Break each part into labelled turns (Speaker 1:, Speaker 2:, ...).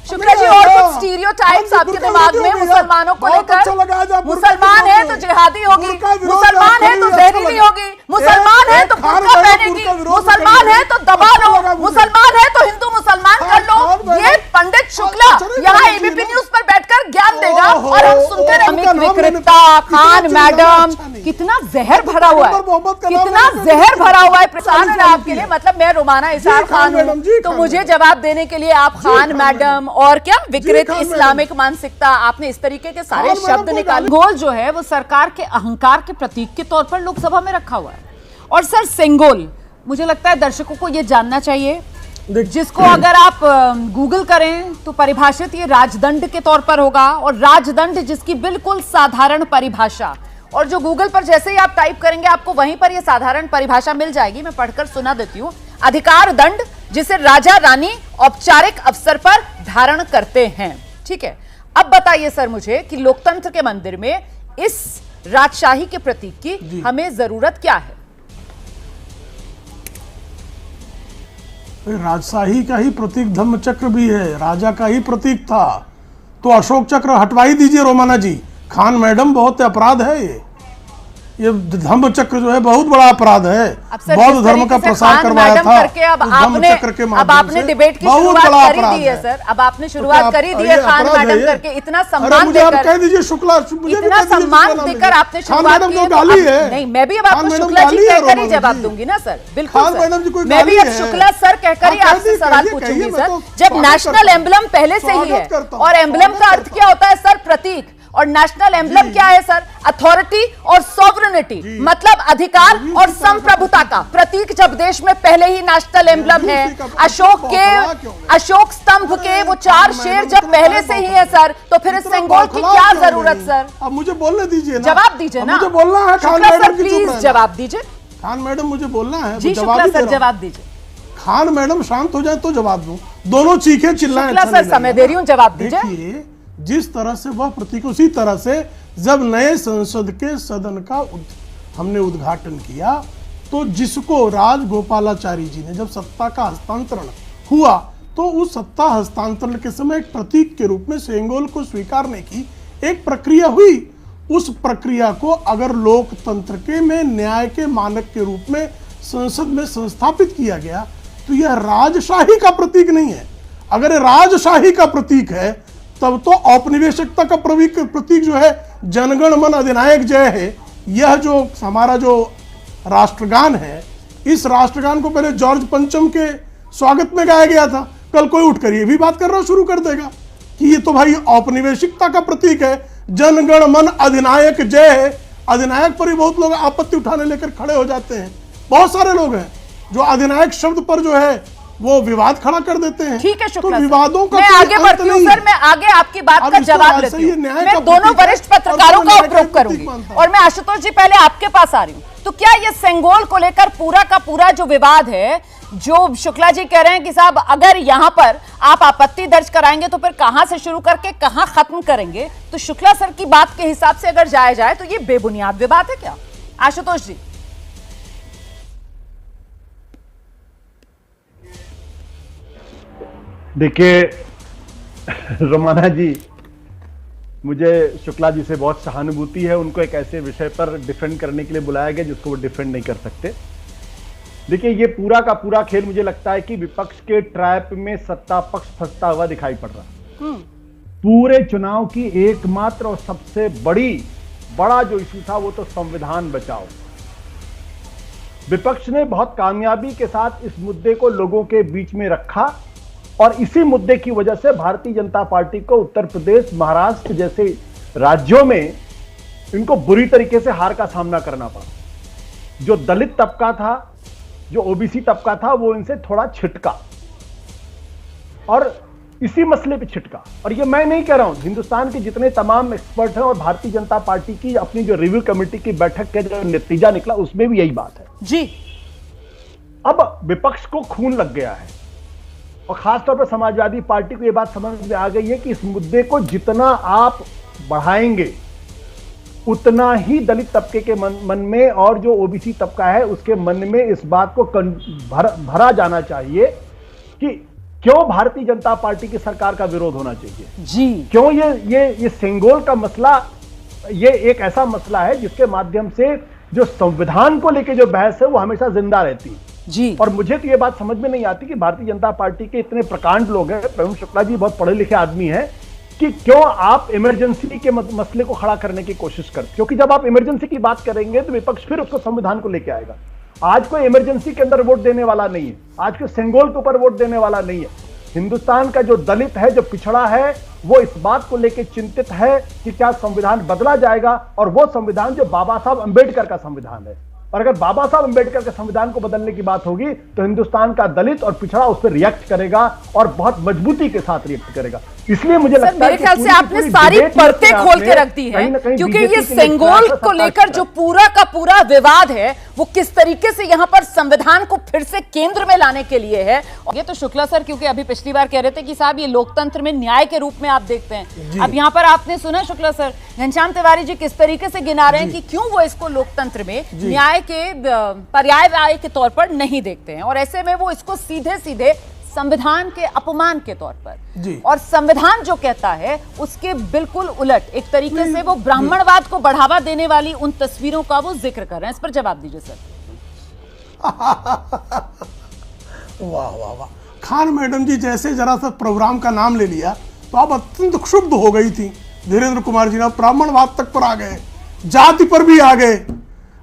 Speaker 1: शुक्ला जी, और कुछ स्टीरियोटाइप्स आपके दिमाग में मुसलमानों को लेकर? मुसलमान है तो जिहादी होगी, मुसलमान है तो जहरीली होगी, मुसलमान है तो बुर्का पहनेगी, मुसलमान है तो दबा लो, मुसलमान है तो हिंदू मुसलमान कर लो। ये पंडित शुक्ला यहाँ एबीपी न्यूज पर बैठकर ज्ञान देगा और हम सुनते रहेंगे। विक्रेता खान मैडम, कितना जहर भरा हुआ है, कितना जहर भरा हुआ है प्रसारण है आपके लिए। मतलब मैं रोमाना इसार खान हूँ तो मुझे जवाब देने के लिए आप खान मैडम और क्या विकृत इस्लामिक मानसिकता, आपने इस तरीके के सारे शब्द निकाले। सेंगोल जो है वो सरकार के अहंकार के प्रतीक के तौर पर लोकसभा में रखा हुआ है। और सर सेंगोल, मुझे लगता है दर्शकों को यह जानना चाहिए, जिसको अगर आप गूगल करें तो परिभाषित ये राजदंड के तौर पर होगा, और राजदंड जिसकी बिल्कुल साधारण परिभाषा, और जो गूगल पर जैसे ही आप टाइप करेंगे आपको वहीं पर ये साधारण परिभाषा मिल जाएगी। मैं पढ़कर सुना देती हूं। अधिकार दंड जिसे राजा रानी औपचारिक अवसर पर धारण करते हैं। ठीक है, अब बताइए सर मुझे कि लोकतंत्र के मंदिर में इस राजशाही के प्रतीक की हमें जरूरत क्या है?
Speaker 2: राजशाही का ही प्रतीक धम्म चक्र भी है, राजा का ही प्रतीक था, तो अशोक चक्र हटवा ही दीजिए रोमाना जी। खान मैडम, बहुत अपराध है ये धम्म चक्र जो है बहुत बड़ा अपराध है। बौद्ध धर्म का प्रसार करवाया था धम्म चक्र के माध्यम से।
Speaker 1: अब आपने डिबेट की शुरुआत कर ही दी है सर, अब आपने शुरुआत कर ही दी है खान मैडम करके। इतना सम्मान देकर,
Speaker 2: कह दीजिए शुक्ला,
Speaker 1: इतना सम्मान देकर आपने शुरुआत की है। नहीं, मैं भी अब आपको शुक्ला जी कहकर ही जवाब दूंगी ना सर। बिल्कुल, मैं भी अब शुक्ला सर कहकर ही आपसे सवाल पूछूंगी सर। जब नेशनल एम्बलम पहले से ही है, और एम्बलम का अर्थ क्या होता है सर? प्रतीक। और नेशनल एम्बलम क्या है सर? अथॉरिटी और सॉवरेनिटी, मतलब अधिकार और संप्रभुता का प्रतीक। जब देश में पहले ही नेशनल एम्बलम है, अशोक स्तंभ के वो 4 शेर जब पहले से ही है सर, तो फिर इस सेंगोल की क्या जरूरत सर?
Speaker 2: अब मुझे बोलने दीजिए,
Speaker 1: जवाब दीजिए ना,
Speaker 2: मुझे बोलना है। खान मैडम
Speaker 1: प्लीज जवाब दीजिए।
Speaker 2: खान मैडम मुझे बोलना है
Speaker 1: जी, शुक्ला सर जवाब दीजिए।
Speaker 2: खान मैडम शांत हो जाए तो जवाब दूं, दोनों चीखें चिल्लाएं।
Speaker 1: शुक्ला सर समय दे रही हूं, जवाब दीजिए।
Speaker 2: जिस तरह से वह प्रतीक, उसी तरह से जब नए संसद के सदन का हमने उद्घाटन किया, तो जिसको राजगोपालाचारी जी ने, जब सत्ता का हस्तांतरण हुआ, तो उस सत्ता हस्तांतरण के समय एक प्रतीक के रूप में सेंगोल को स्वीकारने की एक प्रक्रिया हुई। उस प्रक्रिया को अगर लोकतंत्र के में न्याय के मानक के रूप में संसद में संस्थापित किया गया, तो यह राजशाही का प्रतीक नहीं है। अगर राजशाही का प्रतीक है तब तो औपनिवेशिकता का प्रतीक जो है जनगण मन अधिनायक जय है। यह जो हमारा जो राष्ट्रगान है, इस राष्ट्रगान को पहले जॉर्ज पंचम के स्वागत में गाया गया था। कल कोई उठकर ये भी बात करना शुरू कर देगा कि ये तो भाई औपनिवेशिकता का प्रतीक है, जनगण मन अधिनायक जय है। अधिनायक पर ही बहुत लोग आपत्ति उठाने लेकर खड़े हो जाते हैं। बहुत सारे लोग हैं जो अधिनायक शब्द पर जो है वो विवाद खड़ा कर देते हैं।
Speaker 1: ठीक है शुक्ला,
Speaker 2: तो विवादों का
Speaker 1: मैं आगे बढ़ती हूँ सर, मैं आगे आपकी बात का जवाब लेती हूँ। मैं दोनों वरिष्ठ पत्रकारों का उपयोग करूंगी, और मैं आशुतोष जी पहले आपके पास आ रही हूँ। तो क्या ये सेंगोल को लेकर पूरा का पूरा जो विवाद है, जो शुक्ला जी कह रहे हैं कि साहब अगर यहाँ पर आप आपत्ति दर्ज कराएंगे तो फिर कहां से शुरू करके कहां खत्म करेंगे, तो शुक्ला सर की बात के हिसाब से अगर जाया जाए तो ये बेबुनियाद विवाद है क्या? आशुतोष जी।
Speaker 3: देखिए रोमाना जी, मुझे शुक्ला जी से बहुत सहानुभूति है। उनको एक ऐसे विषय पर डिफेंड करने के लिए बुलाया गया जिसको वो डिफेंड नहीं कर सकते। देखिए, ये पूरा का पूरा खेल मुझे लगता है कि विपक्ष के ट्रैप में सत्ता पक्ष फंसता हुआ दिखाई पड़ रहा। पूरे चुनाव की एकमात्र और सबसे बड़ा जो इशू था वो तो संविधान बचाओ। विपक्ष ने बहुत कामयाबी के साथ इस मुद्दे को लोगों के बीच में रखा, और इसी मुद्दे की वजह से भारतीय जनता पार्टी को उत्तर प्रदेश, महाराष्ट्र जैसे राज्यों में इनको बुरी तरीके से हार का सामना करना पड़ा। जो दलित तबका था, जो ओबीसी तबका था, वो इनसे थोड़ा छिटका, और इसी मसले पे छिटका। और ये मैं नहीं कह रहा हूं, हिंदुस्तान के जितने तमाम एक्सपर्ट हैं और भारतीय जनता पार्टी की अपनी जो रिव्यू कमेटी की बैठक के जो नतीजा निकला उसमें भी यही बात है
Speaker 1: जी।
Speaker 3: अब विपक्ष को खून लग गया है, और खासतौर पर समाजवादी पार्टी को यह बात समझ में आ गई है कि इस मुद्दे को जितना आप बढ़ाएंगे उतना ही दलित तबके के मन में और जो ओबीसी तबका है उसके मन में इस बात को भरा जाना चाहिए कि क्यों भारतीय जनता पार्टी की सरकार का विरोध होना चाहिए
Speaker 1: जी?
Speaker 3: क्यों ये सेंगोल का मसला, ये एक ऐसा मसला है जिसके माध्यम से जो संविधान को लेकर जो बहस है वो हमेशा जिंदा रहती है
Speaker 1: जी।
Speaker 3: और मुझे तो ये बात समझ में नहीं आती कि भारतीय जनता पार्टी के इतने प्रकांड लोग हैं, प्रवीण शुक्ला जी बहुत पढ़े लिखे आदमी हैं, कि क्यों आप इमरजेंसी के मसले को खड़ा करने की कोशिश करते, क्योंकि जब आप इमरजेंसी की बात करेंगे तो विपक्ष फिर उसको संविधान को लेकर आएगा। आज कोई इमरजेंसी के अंदर वोट देने वाला नहीं है, आज कोई सेंगोल के ऊपर वोट देने वाला नहीं है। हिंदुस्तान का जो दलित है, जो पिछड़ा है, वो इस बात को लेकर चिंतित है कि क्या संविधान बदला जाएगा, और वो संविधान जो बाबा साहब अंबेडकर का संविधान है। और अगर बाबा साहब अंबेडकर के संविधान को बदलने की बात होगी तो हिंदुस्तान का दलित और पिछड़ा उस पर रिएक्ट करेगा और बहुत मजबूती के साथ रिएक्ट करेगा। इसलिए मुझे लगता है
Speaker 1: मेरे ख्याल से आपने सारी परतें खोल के रख दी हैं, क्योंकि ये सेंगोल को लेकर जो पूरा का पूरा विवाद है वो किस तरीके से यहाँ पर संविधान को फिर से केंद्र में लाने के लिए है। ये तो शुक्ला सर, क्योंकि अभी पिछली बार कह रहे थे कि साहब ये लोकतंत्र में न्याय के रूप में आप देखते हैं, अब यहाँ पर आपने सुना शुक्ला सर, घनश्याम तिवारी जी किस तरीके से गिना रहे हैं कि क्यों वो इसको लोकतंत्र में न्याय के पर्याय के तौर पर नहीं देखते हैं, और ऐसे में वो इसको सीधे सीधे संविधान के अपमान के तौर पर, और संविधान जो कहता है उसके बिल्कुल उलट एक तरीके से वो ब्राह्मणवाद को बढ़ावा देने वाली उन तस्वीरों का वो जिक्र कर रहे हैं। इस पर जवाब दीजिए सर।
Speaker 2: वाह वाह वाह, खान मैडम जी जैसे जरा सा प्रोग्राम का नाम ले लिया तो आप अत्यंत क्षुब्ध हो गई थी। धीरेन्द्र कुमार जी ने ब्राह्मणवाद तक पर आ गए, जाति पर भी आ गए,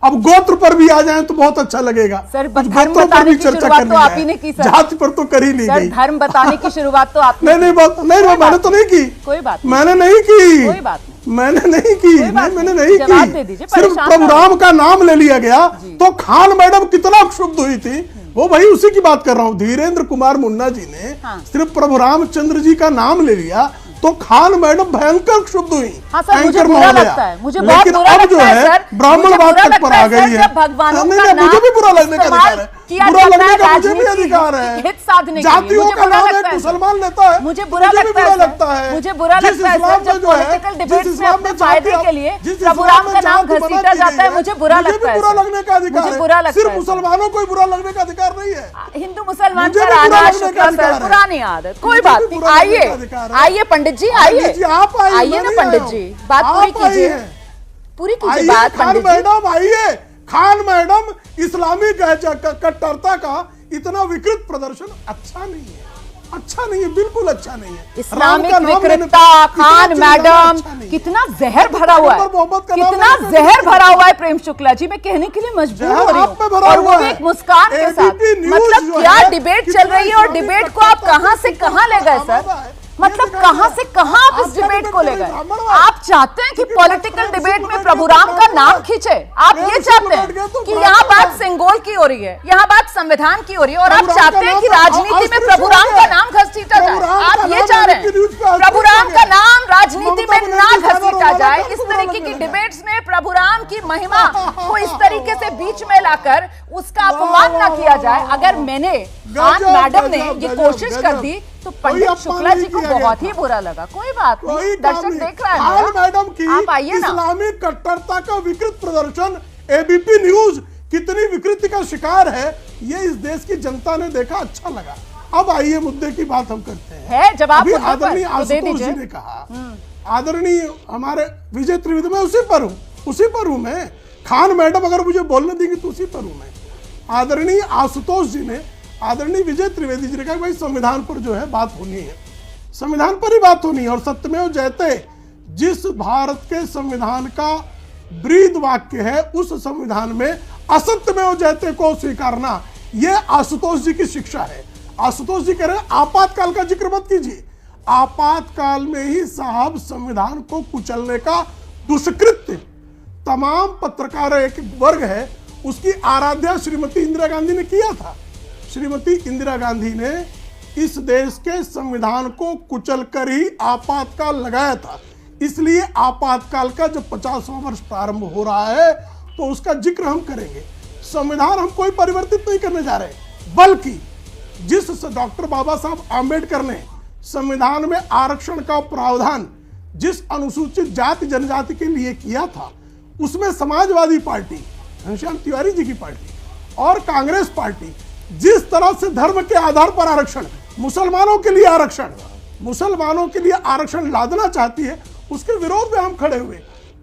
Speaker 2: अब गोत्र पर भी आ जाएं तो बहुत अच्छा लगेगा।
Speaker 1: सर धर्म बताने की शुरुआत तो आप ही ने की सर,
Speaker 2: जाति पर तो कर ही नहीं गई।
Speaker 1: धर्म बताने की शुरुआत तो आपने
Speaker 2: नहीं मैंने तो नहीं की,
Speaker 1: कोई बात
Speaker 2: मैंने नहीं की,
Speaker 1: कोई बात नहीं,
Speaker 2: मैंने नहीं की, मैंने नहीं
Speaker 1: जवाब दे दीजिए।
Speaker 2: की, सिर्फ प्रभुराम का नाम ले लिया गया तो खान मैडम कितना क्षुब्ध हुई थी, वो भाई उसी की बात कर रहा हूँ। धीरेन्द्र कुमार मुन्ना जी ने सिर्फ प्रभु रामचंद्र जी का नाम ले लिया तो खान मैडम भयंकर क्षुब्ध हुई।
Speaker 1: हाँ सर, मुझे बुरा लगता है, मुझे बहुत बुरा लगता है सर,
Speaker 2: ब्राह्मणवाद तक पर आ गई है।
Speaker 1: भगवानों
Speaker 2: का नाम मुझे भी बुरा लगने का अधिकार है, बुरा लगने का मुझे भी अधिकार है।
Speaker 1: हित साधने
Speaker 2: जातियों का नाम एक मुसलमान लेता है,
Speaker 1: मुझे बुरा लगता है, मुझे बुरा लगता है सर, जब पॉलिटिकल डिबेट्स में अपने फायदे के लिए प्रभुराम का नाम घसीटा जाता है, मुझे बुरा लगता है।
Speaker 2: बुरा लगने का अधिकार है, सिर्फ मुसलमानों को बुरा लगने का अधिकार नहीं है।
Speaker 1: हिंदू मुसलमान का राजा शुक्ला सर, पुरानी आदत, कोई बात नहीं। आइए पंडित जी, आइए ना पंडित जी, बात पूरी कीजिए, पूरी कीजिए बात पंडित जी।
Speaker 2: मैडम आइए, खान मैडम इस्लामी कट्टरता का इतना विकृत प्रदर्शन अच्छा नहीं है, अच्छा नहीं है, बिल्कुल अच्छा नहीं है।
Speaker 1: इस्लामिक विकृतता, खान मैडम, कितना जहर भरा हुआ है, कितना जहर भरा हुआ है प्रेम शुक्ला जी, मैं कहने के लिए मजबूर हो रही हूँ, और वो भी एक मुस्कान के साथ। मतलब क्या डिबेट चल रही है, और डिबेट को आप कहां से कहां ले गए सर, मतलब कहां से कहां आप इस डिबेट को ले गए। आप चाहते हैं कि पॉलिटिकल डिबेट में प्रभुराम का नाम खींचे, आप ये चाहते हैं कि यहाँ बात सेंगोल की हो रही है, यहाँ बात संविधान की हो रही है, और आप चाहते हैं कि राजनीति में प्रभुराम का नाम घसीटा जाए। आप ये चाह रहे हैं प्रभुराम का नाम राजनीति में ना घसीटा जाए, इस तरीके की डिबेट्स में प्रभुराम की महिमा को इस तरीके से बीच में लाकर उसका अपमान ना किया जाए। अगर मैंने खान मैडम ने ये कोशिश कर दी तो पंडित शुक्ला जी को बहुत ही बुरा लगा। कोई बात नहीं, दर्शक देख रहा है
Speaker 2: खान मैडम की
Speaker 1: आप आइए ना।
Speaker 2: इस्लामिक कट्टरता का विकृत प्रदर्शन एबीपी न्यूज कितनी विकृति का शिकार है ये इस देश की जनता ने देखा, अच्छा लगा। अब आइए मुद्दे की बात हम करते हैं।
Speaker 1: जवाब
Speaker 2: आदरणीय आशुतोष जी ने कहा, आदरणीय हमारे विजय त्रिवेदी, मैं उसी पर हूं मैं, खान मैडम अगर मुझे बोलने देंगी तो उसी पर हूं मैं। आदरणीय आशुतोष जी ने, आदरणीय विजय त्रिवेदी जी ने कहा भाई संविधान पर जो है बात होनी है, संविधान पर ही बात होनी है, और सत्यमेव जयते जिस भारत के संविधान का ब्रीद वाक्य है उस संविधान में असत्यमेव जयते को स्वीकारना, यह आशुतोष जी की शिक्षा है। आशुतोष जी कह रहे हैं आपातकाल का जिक्र मत कीजिए, आपातकाल में ही साहब संविधान को कुचलने का दुष्कृत्य तमाम पत्रकार एक वर्ग है उसकी आराध्या श्रीमती इंदिरा गांधी ने किया था। श्रीमती इंदिरा गांधी ने इस देश के संविधान को कुचलकर ही आपातकाल लगाया था, इसलिए आपातकाल का जब 50वां वर्ष प्रारंभ हो रहा है तो उसका जिक्र हम करेंगे। संविधान हम कोई परिवर्तित नहीं करने जा रहे, बल्कि जिस डॉक्टर बाबा साहब आंबेडकर ने संविधान में आरक्षण का प्रावधान जिस अनुसूचित जाति जनजाति के लिए किया था, उसमें समाजवादी पार्टी, घनश्याम तिवारी जी की पार्टी और कांग्रेस पार्टी जिस तरह से धर्म के आधार पर आरक्षण, मुसलमानों के लिए आरक्षण, मुसलमानों के लिए आरक्षण लादना चाहती है, उसके विरोध में हम खड़े हुए।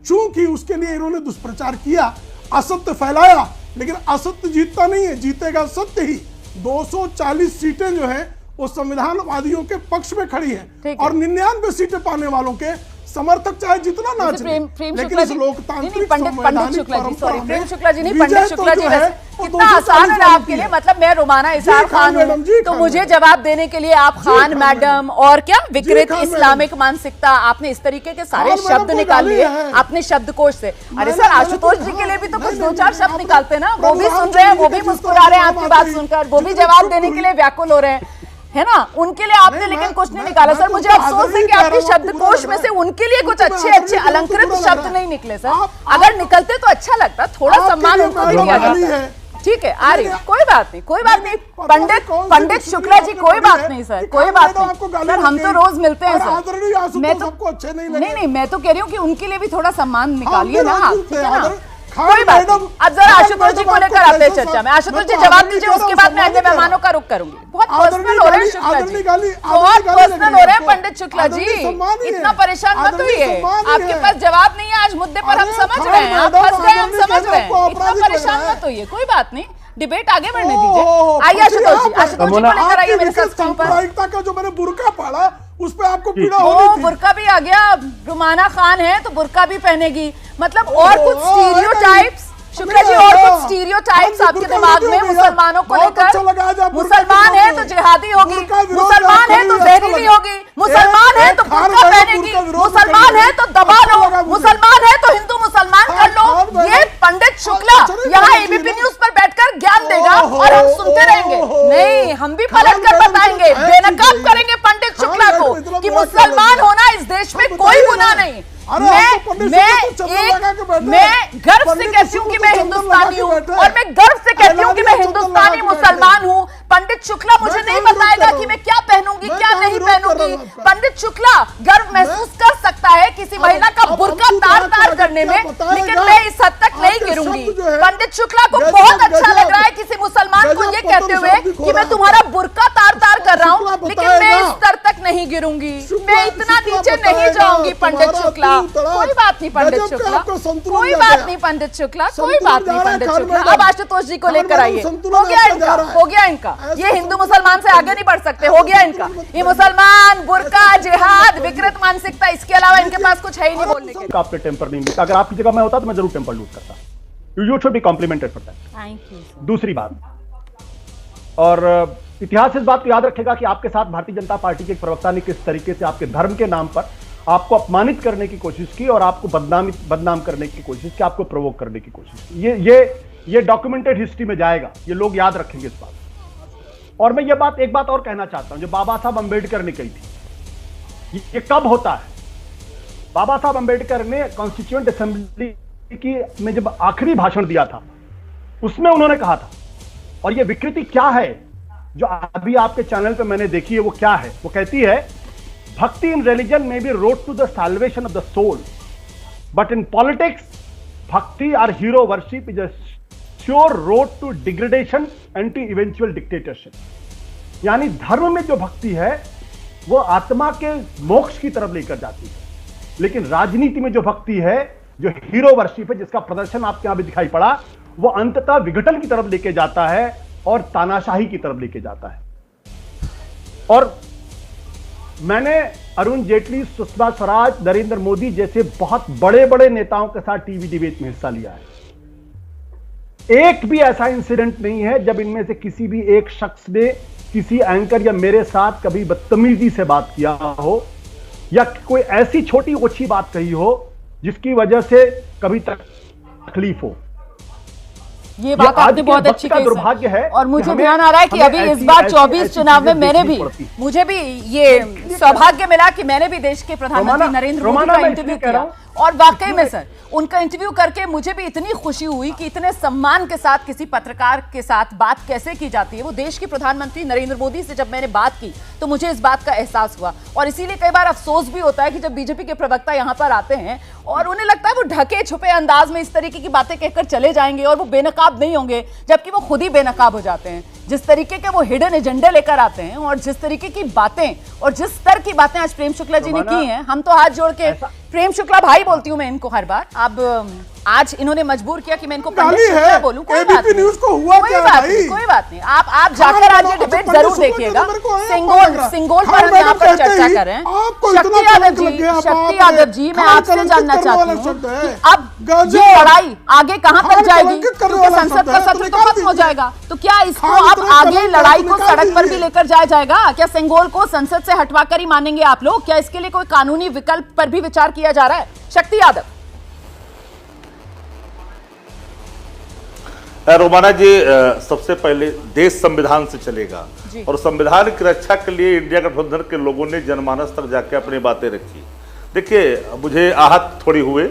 Speaker 2: चूंकि उसके लिए इन्होंने दुष्प्रचार किया, असत्य फैलाया, लेकिन असत्य जीतता नहीं है, जीतेगा सत्य ही। 240 सीटें जो हैं वो संविधानवादियों के पक्ष में खड़ी हैं और 99 सीटें पाने वालों के समर्थक चाहे जितना ना चले, लेकिन इस लोकतांत्रिक
Speaker 1: पंडित शुक्ला जी, सॉरी प्रेम शुक्ला जी नहीं, पंडित शुक्ला जी, कितना आसान है आपके लिए। मतलब मैं रुमाना इसार खान हूँ, तो मुझे जवाब देने के लिए आप खान मैडम और क्या विकृत इस्लामिक मानसिकता, आपने इस तरीके के सारे शब्द निकाल लिए अपने शब्दकोश से। अरे सर, आशुतोष जी के लिए भी तो कुछ 2-4 शब्द निकालते ना, वो भी सुन रहे हैं, वो भी मुस्कुरा रहे हैं आपकी बात सुनकर, वो भी जवाब देने के लिए व्याकुल हो रहे हैं, है ना। उनके लिए आपने लेकिन कुछ नहीं निकाला सर। मुझे अफसोस है कि आपके शब्दकोश में से उनके लिए कुछ अच्छे अलंकृत शब्द नहीं निकले सर। अगर निकलते तो अच्छा लगता, थोड़ा सम्मान उनको भी दिया जाता। ठीक है, आ रही, कोई बात नहीं, कोई बात नहीं। पंडित शुक्ला जी, कोई बात नहीं सर, कोई बात नहीं सर, हम तो रोज मिलते हैं सर। मैं तो नहीं, मैं तो कह रही हूँ कि उनके लिए भी थोड़ा सम्मान निकालिए ना, ठीक है ना। कोई बात नहीं। अब जरा आशुतोष जी को लेकर आते हैं चर्चा में। आशुतोष जी जवाब दीजिए, उसके बाद मैं अन्य मेहमानों का रुख करूंगी। बहुत पर्सनल हो रहे हैं शुक्ला जी, बहुत पर्सनल हो रहे हैं पंडित शुक्ला जी, इतना परेशान मत होइए। आपके पास जवाब नहीं है आज मुद्दे पर, हम समझ रहे हैं, आप फंस गए, हम समझ रहे हैं, इतना परेशान मत होइए, कोई बात नहीं, डिबेट आगे बढ़ने दीजिए। आइए आशुतोष जी, आशुतोष जी को लेकर आइए मेरे साथ स्क्रीन पर।
Speaker 2: का जो मैंने बुर्का पढ़ा उस पे आपको पीड़ा होनी थी।
Speaker 1: बुर्का भी आ गया, रुमाना खान है तो बुर्का भी पहनेगी, मतलब और कुछ स्टीरियोटाइप्स। शुक्ला जी, और कुछ स्टीरियोटाइप्स आपके दिमाग में मुसलमानों को लेकर? मुसलमान है तो जिहादी होगी, मुसलमान है तो जहरीली होगी, मुसलमान है तो बुर्का पहनेगी, मुसलमान है तो दबा लो, मुसलमान है तो हिंदू मुसलमान कर लो। ये पंडित शुक्ला यहाँ एबीपी न्यूज पर बैठकर ज्ञान देगा और हम सुनते रहेंगे? नहीं, हम भी पलट कर बताएंगे, बेनकाब करेंगे पंडित शुक्ला को कि मुसलमान होना इस देश में कोई गुनाह नहीं। मैं गर्व से कहती हूँ कि मैं हिंदुस्तानी हूँ और मैं गर्व से कहती हूँ कि मैं हिंदुस्तानी मुसलमान हूँ। पंडित शुक्ला मुझे नहीं बताएगा कि मैं क्या पहनूंगी क्या नहीं पहनूंगी। पंडित शुक्ला गर्व महसूस कर सकता है किसी महिला का बुर्का तार तार करने में, लेकिन मैं इस हद तक नहीं गिरूंगी। पंडित शुक्ला को बहुत अच्छा लग रहा है किसी मुसलमान को ये कहते हुए कि मैं तुम्हारा बुर्का तार तार कर रहा हूँ, लेकिन मैं इस स्तर तक नहीं गिरूंगी, मैं इतना नीचे नहीं जाऊंगी। पंडित शुक्ला, कोई बात नहीं पंडित शुक्ला, कोई बात नहीं पंडित शुक्ला, कोई बात नहीं पंडित शुक्ला। अब आशुतोष जी को लेकर आइए। हो गया इनका, हो गया इनका, ये हिंदू मुसलमान से आगे नहीं बढ़ सकते, हो गया इनका। ये मुसलमान, बुर्का, जिहाद, विकृत मानसिकता, इसके अलावा इनके पास कुछ है ही नहीं बोलने के।
Speaker 3: आपने टेम्पर नहीं मिलता, अगर आपकी जगह मैं होता तो मैं जरूर टेम्पर लूज करता। You should be complimented for that.
Speaker 1: Thank you.
Speaker 3: दूसरी बात, और इतिहास इस बात को याद रखेगा कि आपके साथ भारतीय जनता पार्टी के एक प्रवक्ता ने किस तरीके से आपके धर्म के नाम पर आपको अपमानित करने की कोशिश की और आपको बदनाम करने की कोशिश की, आपको प्रोवोक करने की कोशिश की। ये डॉक्यूमेंटेड हिस्ट्री में जाएगा, ये लोग याद रखेंगे इस बात। और मैं एक बात और कहना चाहता हूं, जो बाबा साहब अंबेडकर ने कही थी, ये कब होता है? बाबा साहब अंबेडकर ने कॉन्स्टिट्यूएंट असेंबली की में जब आखिरी भाषण दिया था, उसमें उन्होंने कहा था, और ये विकृति क्या है जो अभी आपके चैनल पे मैंने देखी है, वो क्या है? वो कहती है, bhakti in religion may be road to the salvation of the soul, but in politics bhakti or hero worship is a sure road to degradation and to eventual dictatorship. यानी धर्म में जो भक्ति है वो आत्मा के मोक्ष की तरफ लेकर जाती है, लेकिन राजनीति में जो भक्ति है, जो हीरो वर्शिप है, जिसका प्रदर्शन आपके यहां भी दिखाई पड़ा, वो अंततः विघटन की तरफ लेके जाता है और तानाशाही की तरफ लेके जाता है। और मैंने अरुण जेटली, सुषमा स्वराज, नरेंद्र मोदी जैसे बहुत बड़े बड़े नेताओं के साथ टीवी डिबेट में हिस्सा लिया है। एक भी ऐसा इंसिडेंट नहीं है जब इनमें से किसी भी एक शख्स ने किसी एंकर या मेरे साथ कभी बदतमीजी से बात किया हो या कोई ऐसी छोटी ओछी बात कही हो जिसकी वजह से कभी तकलीफ हो।
Speaker 1: ये बात आपने बहुत अच्छी कही
Speaker 3: दुर्भाग्य है।
Speaker 1: और मुझे ध्यान आ रहा है कि अभी इस बार 24 चुनाव में मुझे भी ये सौभाग्य मिला कि मैंने भी देश के प्रधानमंत्री नरेंद्र मोदी का इंटरव्यू किया, और वाकई में सर उनका इंटरव्यू करके मुझे भी इतनी खुशी हुई कि इतने सम्मान के साथ किसी पत्रकार के साथ बात कैसे की जाती है। वो देश के प्रधानमंत्री नरेंद्र मोदी से जब मैंने बात की तो मुझे इस बात का एहसास हुआ, और इसीलिए कई बार अफसोस भी होता है कि जब बीजेपी के प्रवक्ता यहाँ पर आते हैं और उन्हें लगता है वो ढके छुपे अंदाज में इस तरीके की बातें कहकर चले जाएंगे और वो बेनकाब नहीं होंगे, जबकि वो खुद ही बेनकाब हो जाते हैं। जिस तरीके के वो हिडन एजेंडे लेकर आते हैं और जिस तरीके की बातें और जिस स्तर की बातें आज प्रेम शुक्ला जी ने की हैं, हम तो हाथ जोड़ के प्रेम शुक्ला भाई बोलती हूं मैं इनको हर बार। अब आज इन्होंने मजबूर किया कि मैं इनको पंडित शुक्ला बोलूं। कोई बात नहीं,
Speaker 2: न्यूज़ को हुआ क्या भाई?
Speaker 1: कोई बात नहीं, आप जाकर आज ये डिबेट जरूर देखिएगा। सिंगोल पर हम यहाँ पर चर्चा कर रहे हैं। शक्ति यादव जी, मैं आपसे जानना चाहती हूँ कि अब ये लड़ाई आगे कहां तक जाएगी, क्योंकि संसद का सत्र तो खत्म हो जाएगा, तो क्या इसको अब आगे लड़ाई को सड़क पर भी लेकर जाया जाएगा? क्या सिंगोल को संसद से हटवा कर ही मानेंगे आप लोग? क्या इसके लिए कोई कानूनी विकल्प पर भी विचार किया जा रहा है? शक्ति यादव।
Speaker 4: रोमाना जी, सबसे पहले देश संविधान से चलेगा और संविधान की रक्षा के लिए इंडिया गठबंधन के लोगों ने जनमानस तक जाके अपनी बातें रखी। देखिए, मुझे आहत थोड़ी हुए,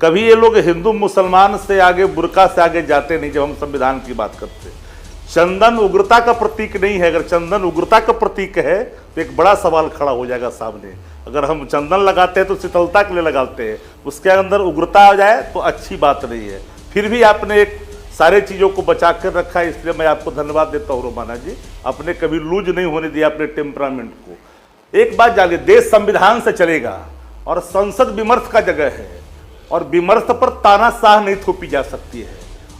Speaker 4: कभी ये लोग हिंदू मुसलमान से आगे, बुर्का से आगे जाते नहीं जब हम संविधान की बात करते। चंदन उग्रता का प्रतीक नहीं है। अगर चंदन उग्रता का प्रतीक है तो एक बड़ा सवाल खड़ा हो जाएगा सामने। अगर हम चंदन लगाते हैं तो शीतलता के लिए लगाते हैं, उसके अंदर उग्रता आ जाए तो अच्छी बात नहीं है। फिर भी आपने एक सारे चीज़ों को बचा कर रखा है, इसलिए मैं आपको धन्यवाद देता हूँ रोमाना जी। आपने कभी लूज नहीं होने दिया अपने टेम्परामेंट को। एक बात जानिए, देश संविधान से चलेगा और संसद विमर्श का जगह है और विमर्श पर तानाशाह नहीं थोपी जा सकती है।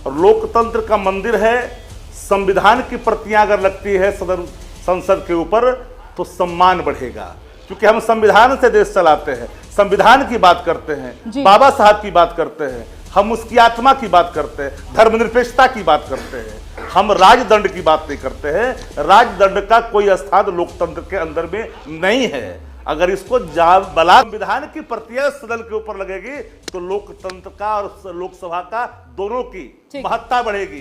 Speaker 4: और लोकतंत्र का मंदिर है, संविधान की प्रतियां अगर लगती है सदन संसद के ऊपर तो सम्मान बढ़ेगा, क्योंकि हम संविधान से देश चलाते हैं, संविधान की बात करते हैं, बाबा साहब की बात करते हैं, हम उसकी आत्मा की बात करते हैं, धर्मनिरपेक्षता की बात करते हैं, हम राजदंड की बात नहीं करते हैं। राजदंड का कोई स्थान लोकतंत्र के अंदर में नहीं है। अगर इसको बला संविधान की प्रतियां सदन के ऊपर लगेगी तो लोकतंत्र का और लोकसभा का दोनों की महत्ता बढ़ेगी।